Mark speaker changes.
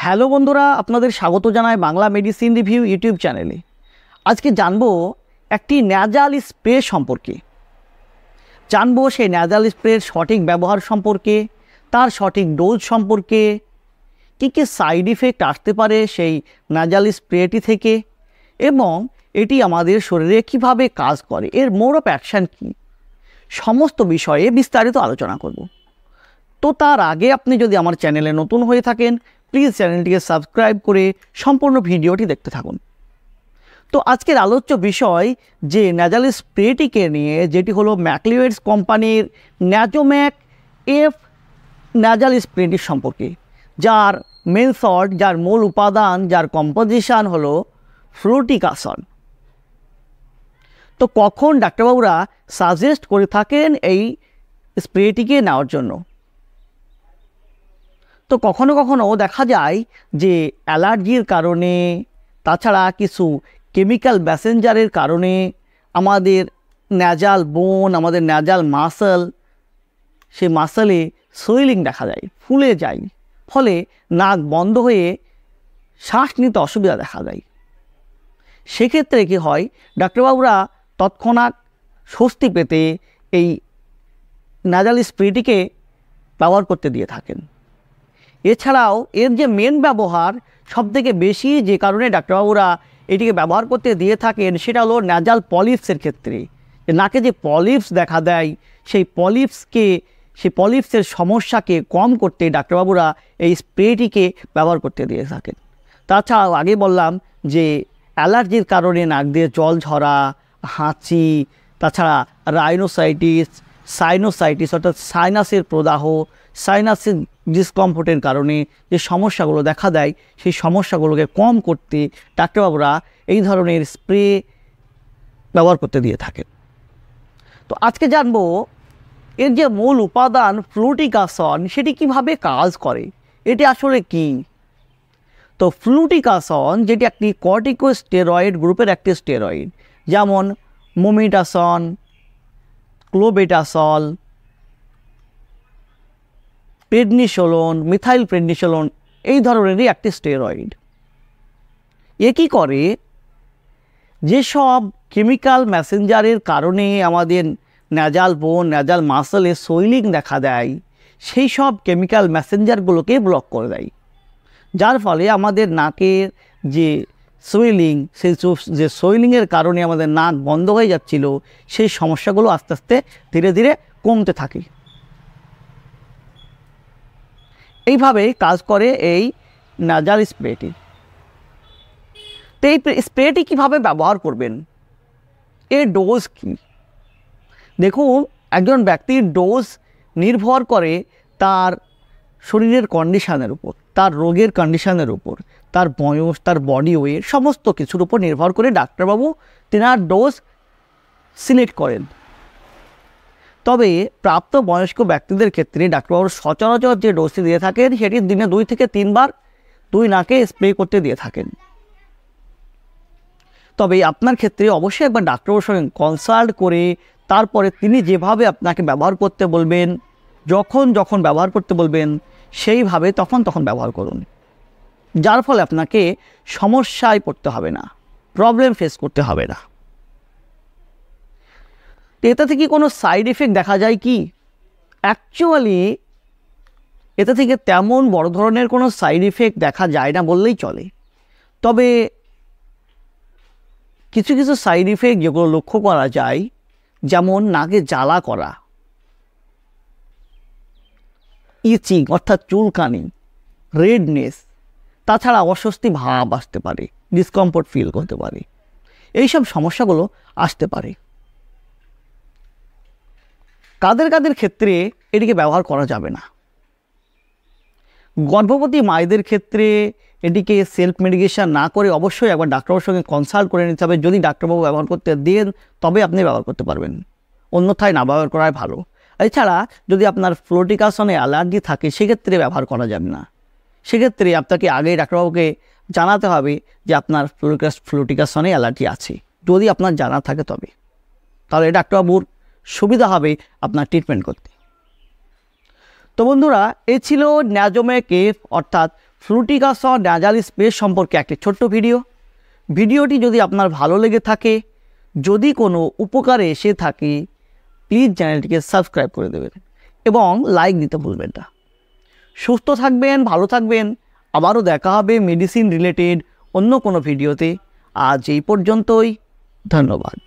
Speaker 1: Hello বন্ধুরা, আপনাদের স্বাগত জানাই বাংলা মেডিসিন রিভিউ ইউটিউব চ্যানেলে। আজকে জানবো একটি ন্যাজাল স্প্রে সম্পর্কে। জানবো সেই ন্যাজাল স্প্রের সঠিক ব্যবহার সম্পর্কে, তার সঠিক ডোজ সম্পর্কে, কী কী সাইড ইফেক্ট আসতে পারে সেই ন্যাজাল স্প্রেটি থেকে, এবং এটি আমাদের শরীরে কিভাবে কাজ করে, এর মোড অফ অ্যাকশান কী, সমস্ত বিষয়ে বিস্তারিত আলোচনা করব। তো তার আগে আপনি যদি আমার চ্যানেলে নতুন হয়ে থাকেন, প্লিজ চ্যানেলটিকে সাবস্ক্রাইব করে সম্পূর্ণ ভিডিওটি দেখতে থাকুন। তো আজকের আলোচ্য বিষয় যে ন্যাজাল স্প্রেটিকে নিয়ে, যেটি হলো ম্যাকলিওয়েডস কোম্পানির ন্যাজোম্যাক এফ ন্যাজাল স্প্রেটির সম্পর্কে, যার মেন সল্ট, যার মূল উপাদান, যার কম্পোজিশন হলো ফ্লুটিকাসন। তো কখন ডাক্তারবাবুরা সাজেস্ট করে থাকেন এই স্প্রেটিকে নেওয়ার জন্য? তো কখনো কখনো দেখা যায় যে অ্যালার্জির কারণে, তাছাড়া কিছু কেমিক্যাল মেসেঞ্জারের কারণে আমাদের ন্যাজাল বোন, আমাদের ন্যাজাল মাসল, সেই মাসলে সুইলিং দেখা যায়, ফুলে যায়, ফলে নাক বন্ধ হয়ে শ্বাস নিতে অসুবিধা দেখা যায়। সেক্ষেত্রে কী হয়, ডাক্তারবাবুরা তৎক্ষণাৎ স্বস্তি পেতে এই ন্যাজাল স্প্রেটিকে ব্যবহার করতে দিয়ে থাকেন। এছাড়াও এর যে মেন ব্যবহার, সবথেকে বেশি যে কারণে ডাক্তারবাবুরা এটিকে ব্যবহার করতে দিয়ে থাকেন, সেটা হলো ন্যাজাল পলিপসের ক্ষেত্রে। নাকে যে পলিপস দেখা দেয়, সেই পলিপসের সমস্যাকে কম করতে ডাক্তারবাবুরা এই স্প্রেটিকে ব্যবহার করতে দিয়ে থাকেন। তাছাড়াও আগে বললাম যে অ্যালার্জির কারণে নাক দিয়ে জল ঝরা, হাঁচি, তাছাড়া সাইনোসাইটিস অর্থাৎ সাইনাসের প্রদাহ, সাইনাসের ডিসকমফোর্টের কারণে যে সমস্যাগুলো দেখা দেয়, সেই সমস্যাগুলোকে কম করতে ডাক্তারবাবুরা এই ধরনের স্প্রে ব্যবহার করতে দিয়ে থাকেন। তো আজকে জানবো এর যে মূল উপাদান ফ্লুটিকাসন, সেটি কিভাবে কাজ করে, এটি আসলে কি। তো ফ্লুটিকাসন যেটি একটি কর্টিকোস্টেরয়েড গ্রুপের একটি স্টেরয়েড, যেমন মোমেটাসন, ক্লোবেটাসল, প্রেডনিসোলোন, মিথাইল প্রেডনিসোলোন, এই ধরনেরই একটি স্টেরয়েড। এ কী করে, যেসব কেমিক্যাল মেসেঞ্জারের কারণে আমাদের ন্যাজাল বোন, ন্যাজাল মাসলে সুইলিং দেখা দেয়, সেই সব কেমিক্যাল মেসেঞ্জারগুলোকে ব্লক করে দেয়, যার ফলে আমাদের নাকের যে সুইলিং, সেই যে সুইলিংয়ের কারণে আমাদের নাক বন্ধ হয়ে যাচ্ছিল, সেই সমস্যাগুলো আস্তে আস্তে ধীরে ধীরে কমতে থাকে। এইভাবে কাজ করে এই ন্যাজাল স্প্রেটি। তো এই স্প্রেটি কীভাবে ব্যবহার করবেন, এর ডোজ কী? দেখুন, একজন ব্যক্তির ডোজ নির্ভর করে তার শরীরের কন্ডিশানের উপর, তার রোগের কন্ডিশানের উপর, তার বয়স, তার বডি ওয়েট, সমস্ত কিছুর উপর নির্ভর করে ডাক্তারবাবু তেনার ডোজ সিলেক্ট করেন। তবে প্রাপ্ত বয়স্ক ব্যক্তিদের ক্ষেত্রে ডাক্তারবাবু সচরাচর যে ডোজটি দিয়ে থাকেন, সেটি দিনে 2 থেকে 3 বার 2 নাকে স্প্রে করতে দিয়ে থাকেন। তবে আপনার ক্ষেত্রে অবশ্যই একবার ডাক্তারবাবুর সঙ্গে কনসাল্ট করে তারপরে তিনি যেভাবে আপনাকে ব্যবহার করতে বলবেন, যখন যখন ব্যবহার করতে বলবেন, সেইভাবে তখন ব্যবহার করুন, যার ফলে আপনাকে সমস্যায় পড়তে হবে না, প্রবলেম ফেস করতে হবে না। এতে থেকে কোনো সাইড এফেক্ট দেখা যায় কি? অ্যাকচুয়ালি এতে থেকে তেমন বড় ধরনের কোনো সাইড এফেক্ট দেখা যায় না বললেই চলে। তবে কিছু কিছু সাইড এফেক্ট যেগুলো লক্ষ্য করা যায়, যেমন নাকে জ্বালা করা, ইচিং অর্থাৎ চুলকানি, রেডনেস, তাছাড়া অস্বস্তি ভাব আসতে পারে, ডিসকমফোর্ট ফিল করতে পারে, এইসব সমস্যাগুলো আসতে পারে। কাদের কাদের ক্ষেত্রে এটিকে ব্যবহার করা যাবে না? গর্ভবতী মায়েদের ক্ষেত্রে এটিকে সেলফ মেডিকেশন না করে অবশ্যই একবার ডাক্তারবাবুর সঙ্গে কনসাল্ট করে নিতে হবে। যদি ডাক্তারবাবু ব্যবহার করতে দেন, তবে আপনি ব্যবহার করতে পারবেন, অন্যথায় না ব্যবহার করাই ভালো। এছাড়া যদি আপনার ফ্লুটিকাসনে অ্যালার্জি থাকে, সেক্ষেত্রে ব্যবহার করা যাবে না। সেক্ষেত্রে আপনাকে আগেই ডাক্তারবাবুকে জানাতে হবে যে আপনার ফ্লুটিকাসনে অ্যালার্জি আছে। যদি আপনার জানা থাকে তবে, তাহলে ডাক্তারবাবুর সুবিধা হবে আপনার ট্রিটমেন্ট করতে। তো বন্ধুরা, এই ছিল ন্যাজোম্যাক এফ অর্থাৎ ফ্লুটিকাসর ন্যাজাল স্প্রে সম্পর্কে একটি ছোট্ট ভিডিওটি যদি আপনার ভালো লেগে থাকে, যদি কোনো উপকারে এসে থাকে, প্লিজ চ্যানেলটিকে সাবস্ক্রাইব করে দেবেন এবং লাইক দিতে ভুলবেন না। সুস্থ থাকবেন, ভালো থাকবেন। আবারও দেখা হবে মেডিসিন রিলেটেড অন্য কোনো ভিডিওতে। আজ এই পর্যন্তই, ধন্যবাদ।